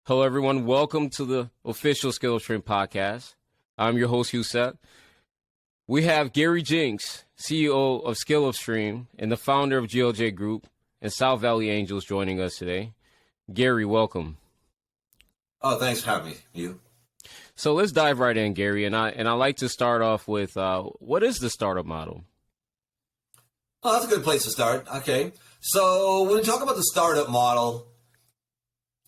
Hello, everyone. Welcome to the official ScaleupStream podcast. I'm your host, Youssef. We have Gary Jinks, CEO of ScaleupStream and the founder of GLJ Group and South Valley Angels, joining us today. Gary, welcome. Oh, thanks for having me. You. So let's dive right in, Gary. And I like to start off with what is the startup model? Oh, that's a good place to start. Okay. So when we talk about the startup model,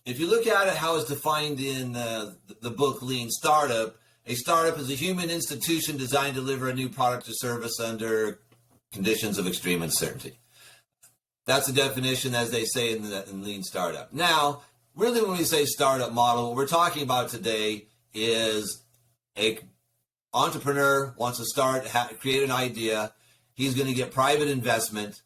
if you look at it, how it's defined in the book Lean Startup, a startup is a human institution designed to deliver a new product or service under conditions of extreme uncertainty. That's the definition, as they say in Lean Startup. Now, really, when we say startup model, what we're talking about today is a entrepreneur wants to start, create an idea. He's going to get private investment.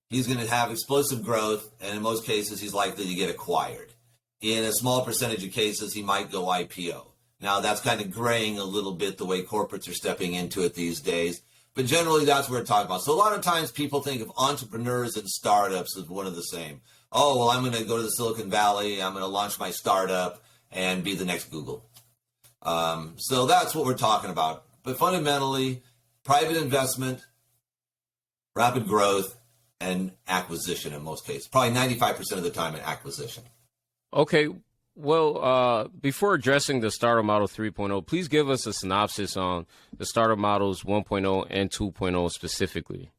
He's going to have explosive growth, and in most cases, he's likely to get acquired. In a small percentage of cases, he might go IPO. Now, that's kind of graying a little bit the way corporates are stepping into it these days. But generally, that's what we're talking about. So a lot of times people think of entrepreneurs and startups as one of the same. Oh, well, I'm going to go to the Silicon Valley. I'm going to launch my startup and be the next Google. So that's what we're talking about. But fundamentally, private investment, rapid growth, and acquisition in most cases. Probably 95% of the time in acquisition. Okay. Well, before addressing the startup model 3.0, please give us a synopsis on the startup models 1.0 and 2.0 specifically.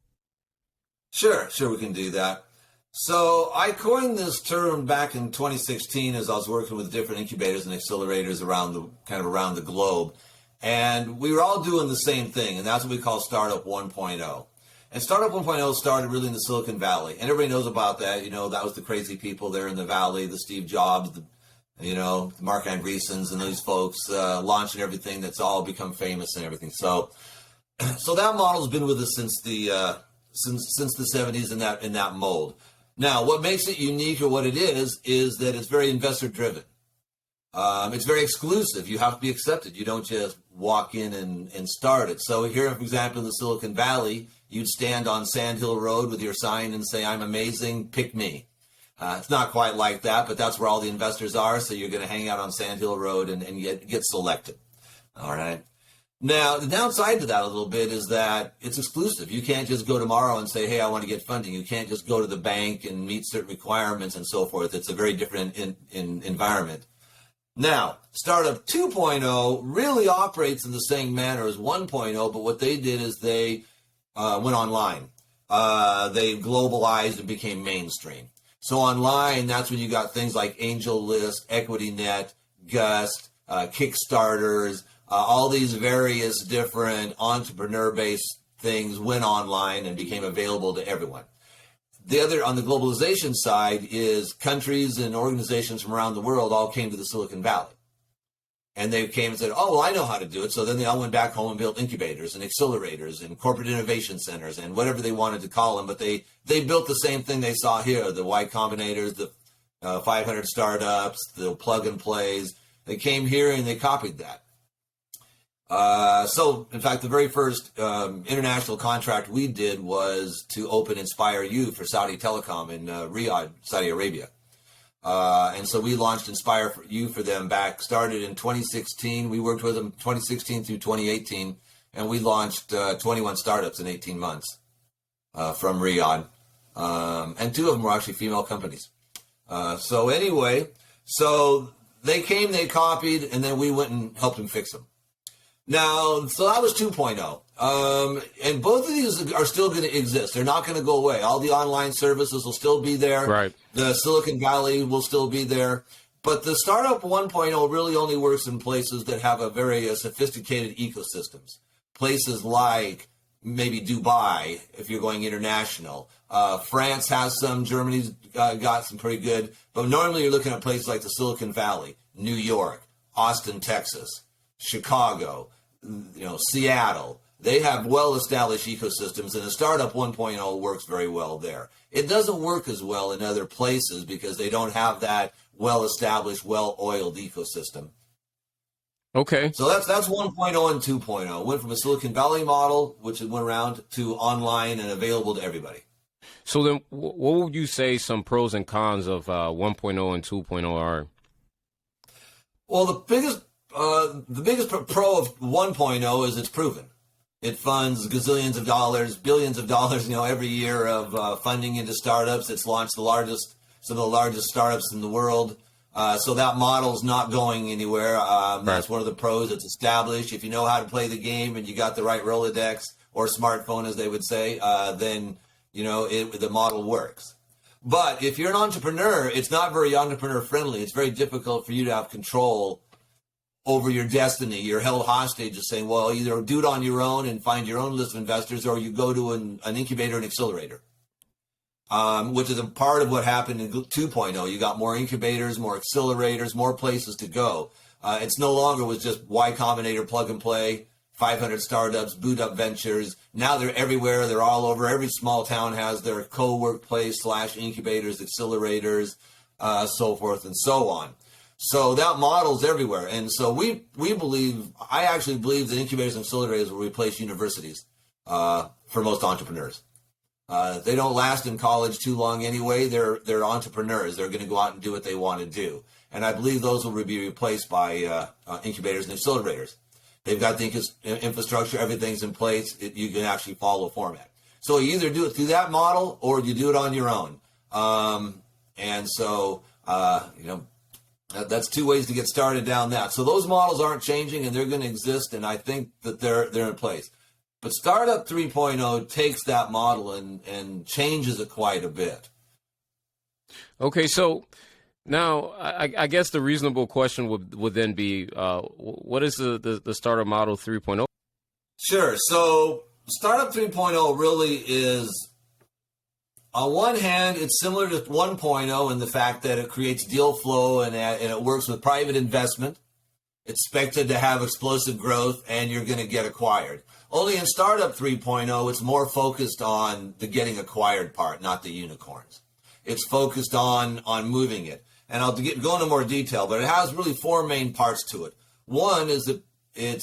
Sure, we can do that. So I coined this term back in 2016 as I was working with different incubators and accelerators around the globe. And we were all doing the same thing, and that's what we call Startup 1.0. And Startup 1.0 started really in the Silicon Valley. And everybody knows about that. You know, that was the crazy people there in the Valley, the Steve Jobs, the Mark Andreessens and those folks launching everything that's all become famous and everything. So that model's been with us since the 70s in that mold. Now, what makes it unique, or what it is that it's very investor driven. It's very exclusive. You have to be accepted. You don't just walk in and start it. So here, for example, in the Silicon Valley, you'd stand on Sand Hill Road with your sign and say, "I'm amazing, pick me." It's not quite like that, but that's where all the investors are. So you're going to hang out on Sand Hill Road and get selected. All right. Now, the downside to that a little bit is that it's exclusive. You can't just go tomorrow and say, "Hey, I want to get funding." You can't just go to the bank and meet certain requirements and so forth. It's a very different environment. Now, Startup 2.0 really operates in the same manner as 1.0, but what they did is they went online. They globalized and became mainstream. So online, that's when you got things like AngelList, EquityNet, Gust, Kickstarters, all these various different entrepreneur-based things went online and became available to everyone. The other, on the globalization side, is countries and organizations from around the world all came to the Silicon Valley. And they came and said, "Oh, well, I know how to do it." So then they all went back home and built incubators and accelerators and corporate innovation centers and whatever they wanted to call them. But they built the same thing they saw here, the Y Combinators, the 500 startups, the plug and plays. They came here and they copied that. So, in fact, the very first international contract we did was to open Inspire You for Saudi Telecom in Riyadh, Saudi Arabia. And so we launched Inspire You for them started in 2016. We worked with them 2016 through 2018, and we launched 21 startups in 18 months from Riyadh. And 2 of them were actually female companies. So anyway, so they came, they copied, and then we went and helped them fix them. Now, so that was 2.0. And both of these are still going to exist. They're not going to go away. All the online services will still be there. Right. The Silicon Valley will still be there. But the Startup 1.0 really only works in places that have a very sophisticated ecosystems. Places like maybe Dubai, if you're going international. France has some. Germany's got some pretty good. But normally you're looking at places like the Silicon Valley, New York, Austin, Texas, Chicago, Seattle. They have well-established ecosystems, and the Startup 1.0 works very well there. It doesn't work as well in other places because they don't have that well-established, well-oiled ecosystem. Okay. So that's 1.0 and 2.0. Went from a Silicon Valley model, which went around, to online and available to everybody. So then what would you say some pros and cons of 1.0 and 2.0 are? Well, the biggest pro of 1.0 is it's proven. It funds gazillions of dollars, billions of dollars, every year of funding into startups. It's launched some of the largest startups in the world. So that model's not going anywhere. That's one of the pros. It's established. If you know how to play the game and you got the right Rolodex or smartphone, as they would say, then the model works. But if you're an entrepreneur, it's not very entrepreneur friendly. It's very difficult for you to have control over your destiny. You're held hostage of saying, well, either do it on your own and find your own list of investors, or you go to an incubator and accelerator, which is a part of what happened in 2.0. You got more incubators, more accelerators, more places to go. It's no longer was just Y Combinator, plug and play, 500 startups, boot up ventures. Now they're everywhere. They're all over. Every small town has their co-workplace / incubators, accelerators, so forth and so on. So that model's everywhere. And so I actually believe that incubators and accelerators will replace universities for most entrepreneurs. They don't last in college too long anyway. They're entrepreneurs. They're going to go out and do what they want to do. And I believe those will be replaced by incubators and accelerators. They've got the infrastructure, everything's in place. You can actually follow a format. So you either do it through that model or you do it on your own. That's two ways to get started down that. So those models aren't changing, and they're going to exist, and I think that they're in place. But Startup 3.0 takes that model and changes it quite a bit. Okay, so now I guess the reasonable question would then be, what is the startup model 3.0? Sure. So Startup 3.0 really is, on one hand, it's similar to 1.0 in the fact that it creates deal flow and it works with private investment. It's expected to have explosive growth, and you're going to get acquired. Only in Startup 3.0, it's more focused on the getting acquired part, not the unicorns. It's focused on moving it. And I'll go into more detail, but it has really four main parts to it. One is that it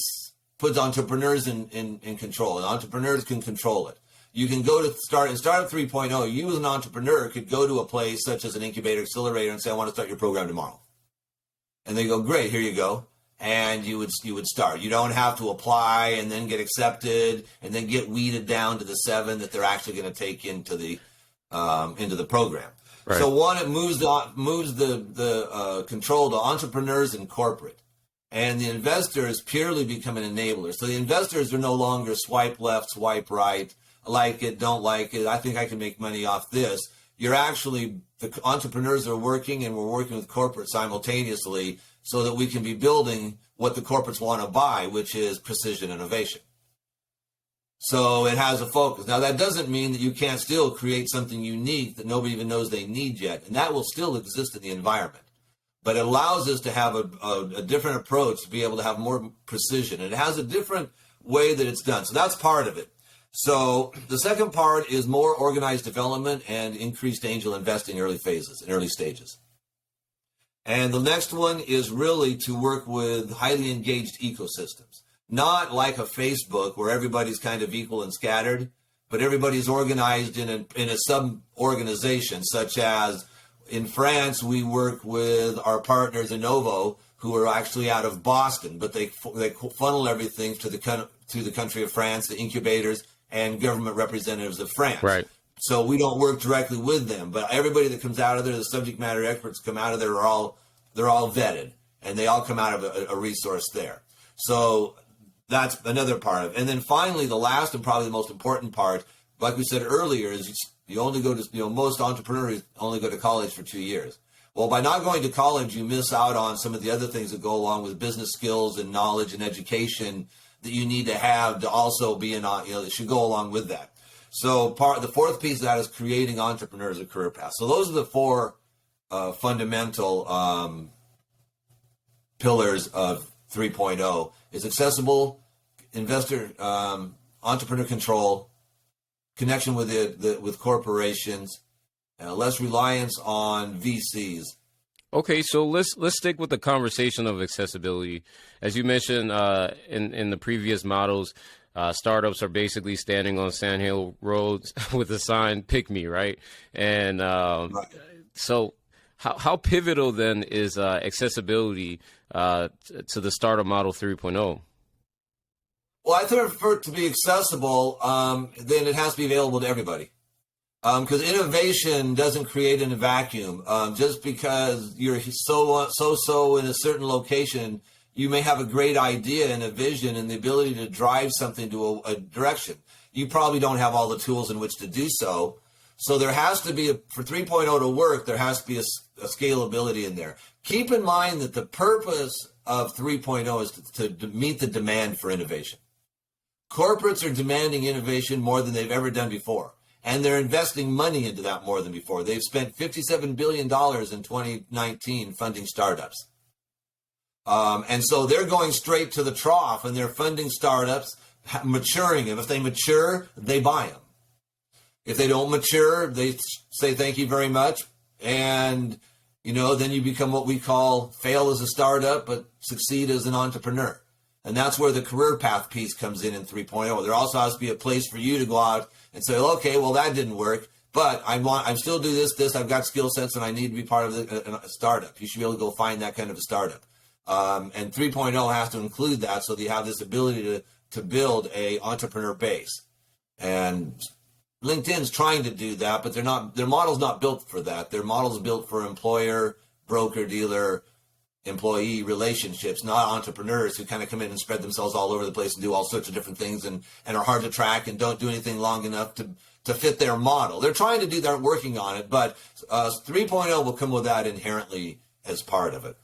puts entrepreneurs in control, and entrepreneurs can control it. You can go to Startup 3.0. You as an entrepreneur could go to a place such as an incubator accelerator and say, I want to start your program tomorrow. And they go, great, here you go. And you would start. You don't have to apply and then get accepted and then get weeded down to the 7 that they're actually going to take into the program. Right. So one, it moves the control to entrepreneurs and corporate, and the investors purely become an enabler. So the investors are no longer swipe left, swipe right, like it, don't like it. I think I can make money off this. You're actually, the entrepreneurs are working, and we're working with corporate simultaneously, so that we can be building what the corporates want to buy, which is precision innovation. So it has a focus. Now, that doesn't mean that you can't still create something unique that nobody even knows they need yet, and that will still exist in the environment. But it allows us to have a different approach to be able to have more precision, and it has a different way that it's done. So that's part of it. So the second part is more organized development and increased angel investing in early stages. And the next one is really to work with highly engaged ecosystems. Not like a Facebook where everybody's kind of equal and scattered, but everybody's organized in a sub-organization, such as in France, we work with our partners Innovo, who are actually out of Boston, but they funnel everything to the country of France, the incubators, and government representatives of France. Right. So we don't work directly with them, but everybody that comes out of there, the subject matter experts come out of there, they're all vetted, and they all come out of a resource there. So that's another part of it. And then finally, the last and probably the most important part, like we said earlier, is you only go to, most entrepreneurs only go to college for 2 years. Well, by not going to college, you miss out on some of the other things that go along with business skills and knowledge and education that you need to have to also be that should go along with that. So the fourth piece of that is creating entrepreneurs a career path. So those are the four fundamental pillars of 3.0. Is accessible, investor, entrepreneur control, connection with corporations, less reliance on VCs. Okay, so let's stick with the conversation of accessibility. As you mentioned in the previous models, startups are basically standing on sandhill roads with a sign "Pick me," right? And right. So how pivotal then is accessibility to the startup model 3.0? Well, I think for it to be accessible, then it has to be available to everybody. Because innovation doesn't create in a vacuum. Just because you're so in a certain location, you may have a great idea and a vision and the ability to drive something to a direction. You probably don't have all the tools in which to do so. So there has to be, for 3.0 to work, there has to be a scalability in there. Keep in mind that the purpose of 3.0 is to meet the demand for innovation. Corporates are demanding innovation more than they've ever done before. And they're investing money into that more than before. They've spent $57 billion in 2019 funding startups. And so they're going straight to the trough and they're funding startups, maturing them. If they mature, they buy them. If they don't mature, they say thank you very much. And, then you become what we call fail as a startup, but succeed as an entrepreneur. And that's where the career path piece comes in 3.0. There also has to be a place for you to go out and say, okay, well, that didn't work, but I'm still do this, I've got skill sets and I need to be part of a startup. You should be able to go find that kind of a startup. And 3.0 has to include that so that you have this ability to build a entrepreneur base. And LinkedIn's trying to do that, but their model's not built for that. Their model's built for employer, broker, dealer, employee relationships, not entrepreneurs who kind of come in and spread themselves all over the place and do all sorts of different things and are hard to track and don't do anything long enough to fit their model. They're trying to do that, working on it, but 3.0 will come with that inherently as part of it.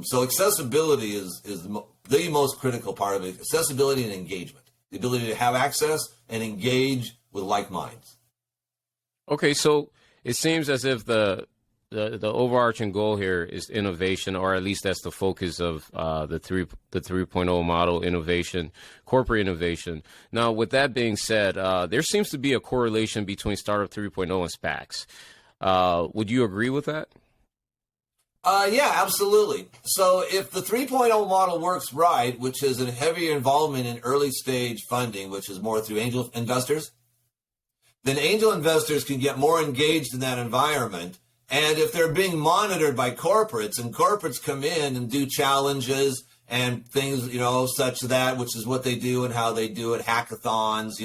So accessibility is the most critical part of it. Accessibility and engagement, the ability to have access and engage with like minds. Okay, so it seems as if the overarching goal here is innovation, or at least that's the focus of the 3.0 model, innovation, corporate innovation. Now, with that being said, there seems to be a correlation between Startup 3.0 and SPACs. Would you agree with that? Yeah, absolutely. So if the 3.0 model works right, which is a heavier involvement in early stage funding, which is more through angel investors, then angel investors can get more engaged in that environment. And if they're being monitored by corporates, and corporates come in and do challenges and things, such that, which is what they do and how they do it, hackathons,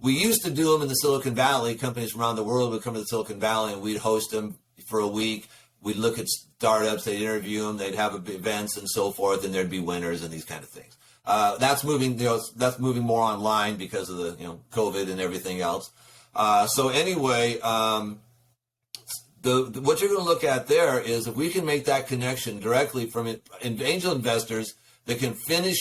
we used to do them in the Silicon Valley. Companies from around the world would come to the Silicon Valley and we'd host them for a week. We'd look at startups, they'd interview them, they'd have events and so forth, and there'd be winners and these kind of things. That's moving, that's moving more online because of the, COVID and everything else. So anyway, what you're going to look at there is if we can make that connection directly from angel investors that can finish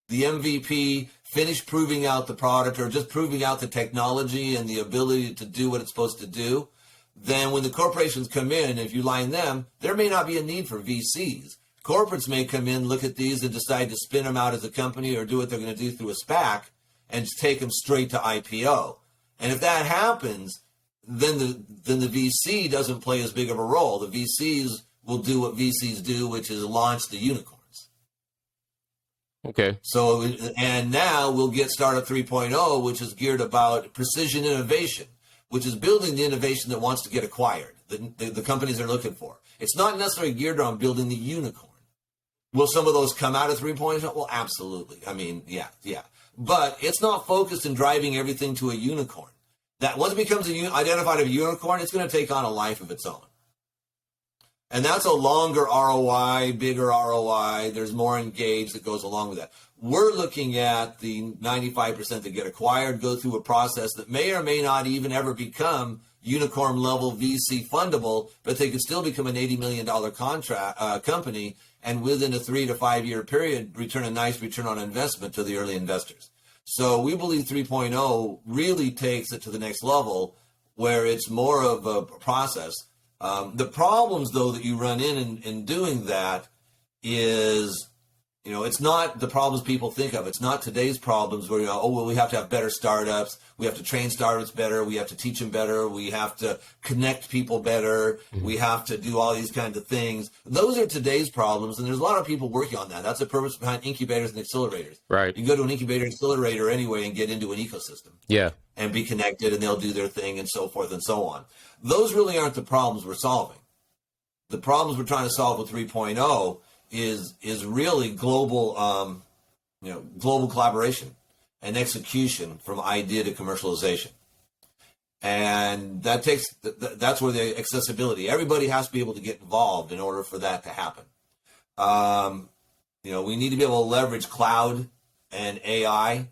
the MVP, finish proving out the product or just proving out the technology and the ability to do what it's supposed to do, then when the corporations come in, if you line them, there may not be a need for VCs. Corporates may come in, look at these and decide to spin them out as a company or do what they're going to do through a SPAC and just take them straight to IPO. And if that happens, then the VC doesn't play as big of a role. The VCs will do what VCs do, which is launch the unicorns. Okay. So, and now we'll get Startup 3.0, which is geared about precision innovation, which is building the innovation that wants to get acquired, the companies are looking for. It's not necessarily geared on building the unicorn. Will some of those come out of 3.0? Well, absolutely. I mean, yeah. But it's not focused in driving everything to a unicorn. That once it becomes identified as a unicorn, it's going to take on a life of its own. And that's a longer ROI, bigger ROI. There's more engaged that goes along with that. We're looking at the 95% that get acquired, go through a process that may or may not even ever become unicorn level VC fundable, but they could still become an $80 million company and within a 3 to 5 year period, return a nice return on investment to the early investors. So we believe 3.0 really takes it to the next level where it's more of a process. The problems, though, that you run in doing that is, it's not the problems people think of. It's not today's problems where, we have to have better startups. We have to train startups better. We have to teach them better. We have to connect people better. Mm-hmm. We have to do all these kinds of things. Those are today's problems, and there's a lot of people working on that. That's the purpose behind incubators and accelerators. Right. You can go to an incubator accelerator anyway and get into an ecosystem. Yeah. And be connected, and they'll do their thing and so forth and so on. Those really aren't the problems we're solving. the problems we're trying to solve with 3.0 is really global, global collaboration and execution from idea to commercialization. And that's where the accessibility, everybody has to be able to get involved in order for that to happen. We need to be able to leverage cloud and AI,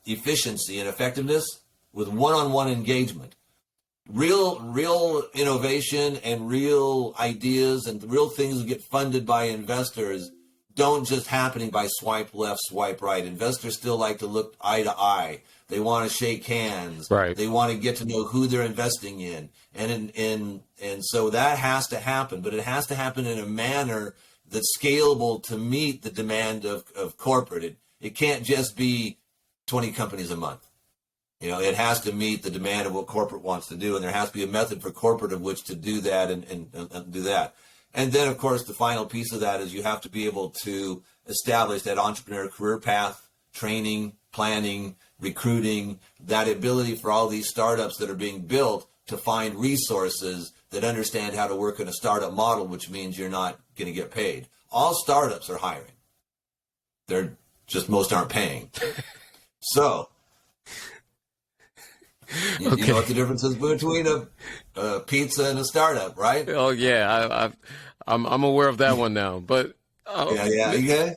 efficiency and effectiveness with one-on-one engagement. Real innovation and real ideas and real things that get funded by investors don't just happening by swipe left, swipe right. Investors still like to look eye to eye. They want to shake hands. Right. They want to get to know who they're investing in. And so that has to happen, but it has to happen in a manner that's scalable to meet the demand of corporate. It can't just be 20 companies a month. It has to meet the demand of what corporate wants to do, and there has to be a method for corporate of which to do that and do that. And then, of course, the final piece of that is you have to be able to establish that entrepreneur career path, training, planning, recruiting, that ability for all these startups that are being built to find resources that understand how to work in a startup model, which means you're not going to get paid. All startups are hiring. They're just, most aren't paying. So, you know what the difference is between a pizza and a startup, right? Oh yeah, I'm aware of that one now. But yeah.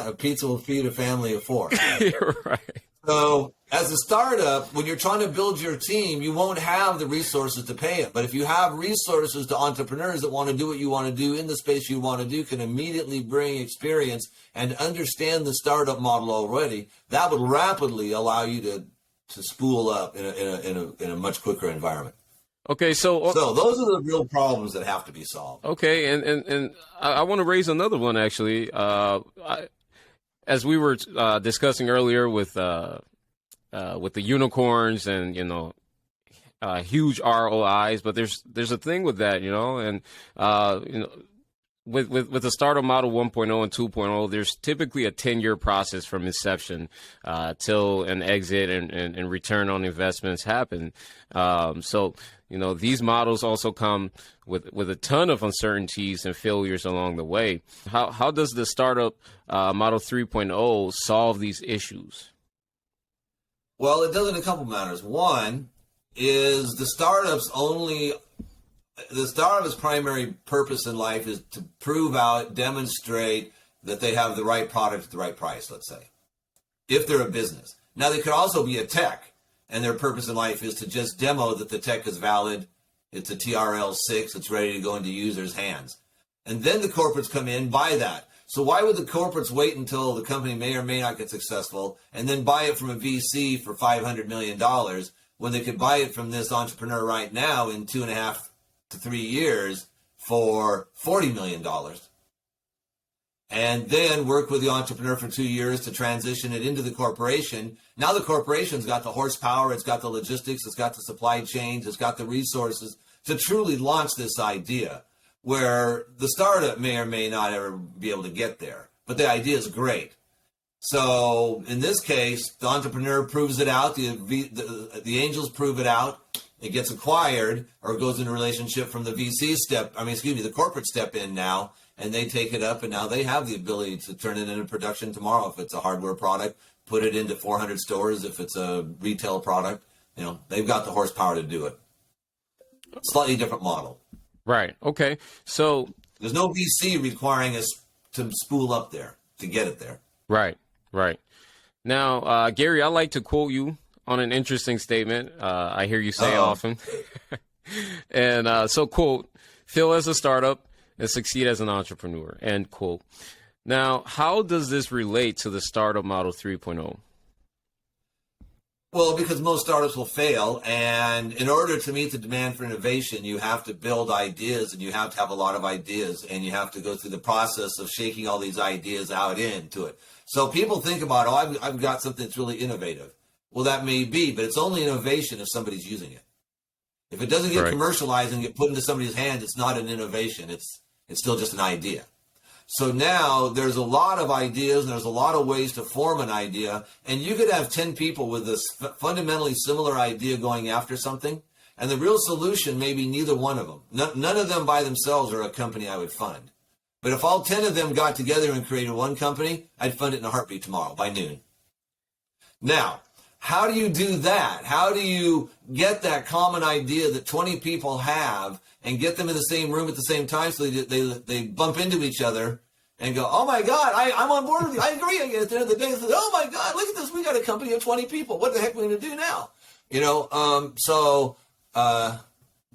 A pizza will feed a family of 4. You're right. So, as a startup, when you're trying to build your team, you won't have the resources to pay it. But if you have resources to entrepreneurs that want to do what you want to do in the space you want to do, can immediately bring experience and understand the startup model already, that would rapidly allow you to spool up in a much quicker environment. Okay, so those are the real problems that have to be solved. Okay, and I want to raise another one actually. As we were discussing earlier with the unicorns and huge ROIs, but there's a thing with that, and with the startup model 1.0 and 2.0, there's typically a 10-year process from inception till an exit and return on investments happen. So these models also come with a ton of uncertainties and failures along the way. How does the startup model 3.0 solve these issues? Well, it does in a couple manners. One is the startup's primary purpose in life is to prove out, demonstrate that they have the right product at the right price, let's say, if they're a business. Now, they could also be a tech, and their purpose in life is to just demo that the tech is valid. It's a TRL 6. It's ready to go into users' hands. And then the corporates come in, buy that. So why would the corporates wait until the company may or may not get successful and then buy it from a VC for $500 million when they could buy it from this entrepreneur right now in 2.5 to 3 years for $40 million, and then work with the entrepreneur for 2 years to transition it into the corporation? Now the corporation's got the horsepower, it's got the logistics, it's got the supply chains, it's got the resources to truly launch this idea, where the startup may or may not ever be able to get there, but the idea is great. So in this case, the entrepreneur proves it out, the angels prove it out, it gets acquired or goes into a relationship from the the corporate step in now, and they take it up, and now they have the ability to turn it into production tomorrow. If it's a hardware product, put it into 400 stores. If it's a retail product, they've got the horsepower to do it. Slightly different model. Right. Okay. So there's no VC requiring us to spool up there to get it there. Right. Right. Now, Gary, I like to quote you on an interesting statement I hear you say often. And so, quote, "Fail as a startup and succeed as an entrepreneur," end quote. Now, how does this relate to the startup model 3.0? Well, because most startups will fail, and in order to meet the demand for innovation, you have to build ideas, and you have to have a lot of ideas, and you have to go through the process of shaking all these ideas out into it. So people think about, I've got something that's really innovative. Well, that may be, but it's only innovation if somebody's using it. If it doesn't get commercialized and get put into somebody's hands, it's not an innovation. It's still just an idea. So now there's a lot of ideas, and there's a lot of ways to form an idea, and you could have 10 people with this fundamentally similar idea going after something, And the real solution may be neither one of them. None of them by themselves are a company I would fund. But if all 10 of them got together and created one company, I'd fund it in a heartbeat tomorrow by noon. Now, how do you do that? How do you get that common idea that 20 people have and get them in the same room at the same time so they bump into each other and go, oh my God, I'm on board with you. I agree. And at the end of the day, it's like, oh my God, look at this. We got a company of 20 people. What the heck are we going to do now?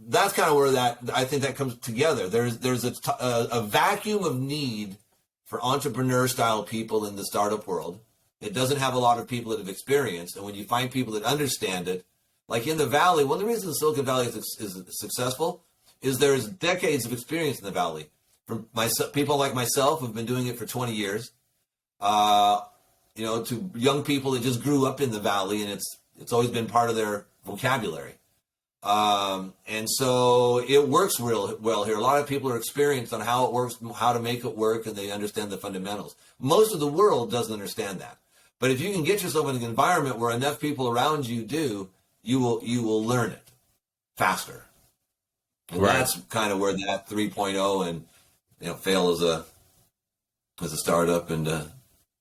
That's kind of where I think that comes together. There's a vacuum of need for entrepreneur style people in the startup world. It doesn't have a lot of people that have experienced. And when you find people that understand it, like in the Valley, one of the reasons Silicon Valley is successful is there's decades of experience in the Valley. From people like myself who've been doing it for 20 years, to young people that just grew up in the Valley, and it's always been part of their vocabulary. And so it works real well here. A lot of people are experienced on how it works, how to make it work, and they understand the fundamentals. Most of the world doesn't understand that. But if you can get yourself in an environment where enough people around you do, you will learn it faster. And right. That's kind of where that 3.0 and fail as a startup and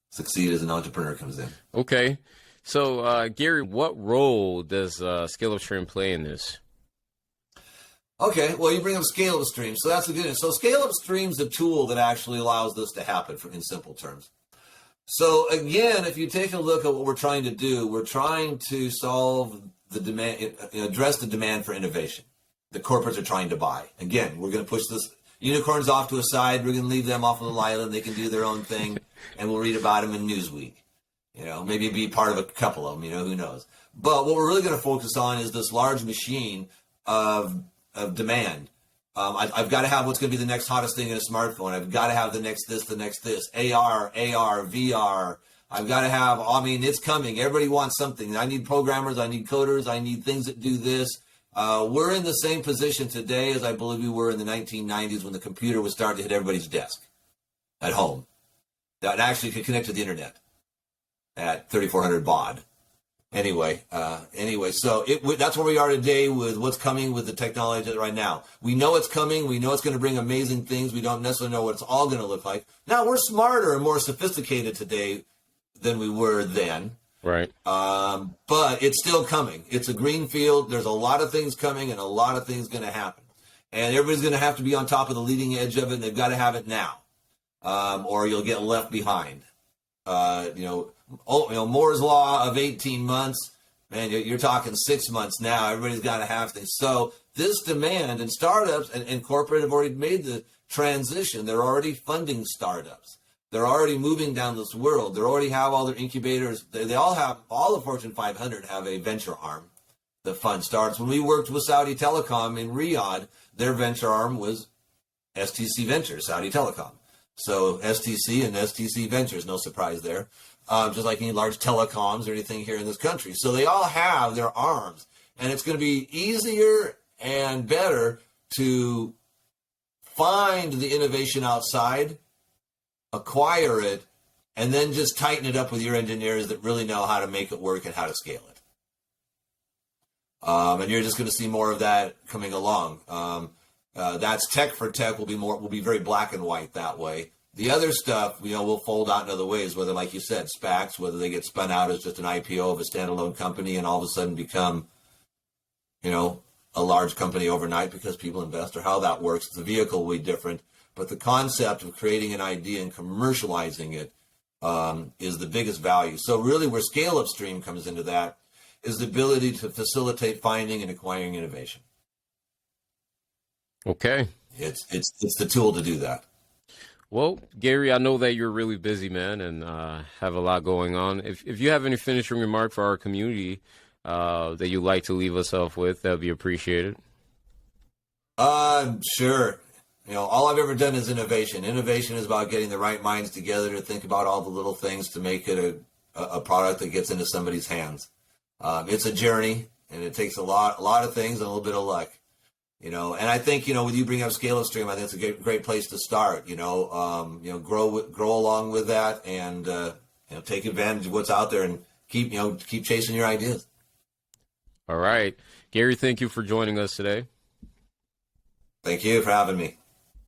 succeed as an entrepreneur comes in. Okay. So, Gary, what role does ScaleupStream play in this? Okay, well, you bring up ScaleupStream, so that's a good one. So ScaleupStream is the tool that actually allows this to happen in simple terms. So again, if you take a look at what we're trying to do, we're trying to solve the demand, address the demand for innovation that corporates are trying to buy. Again, we're going to push this unicorns off to a side. We're going to leave them off on the island. They can do their own thing, and we'll read about them in Newsweek. Maybe be part of a couple of them, who knows. But what we're really going to focus on is this large machine of demand. I've got to have what's going to be the next hottest thing in a smartphone. I've got to have the next this, AR, VR. I've got to have, it's coming. Everybody wants something. I need programmers. I need coders. I need things that do this. We're in the same position today as I believe we were in the 1990s when the computer was starting to hit everybody's desk at home. That actually could connect to the internet at 3,400 baud. Anyway, so that's where we are today with what's coming with the technology right now. We know it's coming. We know it's going to bring amazing things. We don't necessarily know what it's all going to look like. Now, we're smarter and more sophisticated today than we were then. Right. But it's still coming. It's a green field. There's a lot of things coming and a lot of things going to happen. And everybody's going to have to be on top of the leading edge of it, and they've got to have it now, or you'll get left behind. Moore's Law of 18 months, man, you're talking 6 months now. Everybody's got to have things. So this demand, and startups and corporate have already made the transition. They're already funding startups. They're already moving down this world. They already have all their incubators. They all the Fortune 500 have a venture arm that funds startups. When we worked with Saudi Telecom in Riyadh, their venture arm was STC Ventures, Saudi Telecom. So STC and STC Ventures, no surprise there. Just like any large telecoms or anything here in this country. So they all have their arms. And it's going to be easier and better to find the innovation outside, acquire it, and then just tighten it up with your engineers that really know how to make it work and how to scale it. And you're just going to see more of that coming along. That's tech for tech will be very black and white that way. The other stuff, will fold out in other ways, whether, like you said, SPACs, whether they get spun out as just an IPO of a standalone company and all of a sudden become, a large company overnight because people invest, or how that works. The vehicle will be different. But the concept of creating an idea and commercializing it is the biggest value. So really where ScaleupStream comes into that is the ability to facilitate finding and acquiring innovation. Okay. It's the tool to do that. Well, Gary, I know that you're really busy, man, and have a lot going on. If you have any finishing remark for our community that you'd like to leave us off with, that would be appreciated. Sure. All I've ever done is innovation. Innovation is about getting the right minds together to think about all the little things to make it a product that gets into somebody's hands. It's a journey, and it takes a lot of things and a little bit of luck. And I think, with you bringing up ScaleupStream, I think it's a great place to start, grow along with that and, take advantage of what's out there and keep chasing your ideas. All right. Gary, thank you for joining us today. Thank you for having me.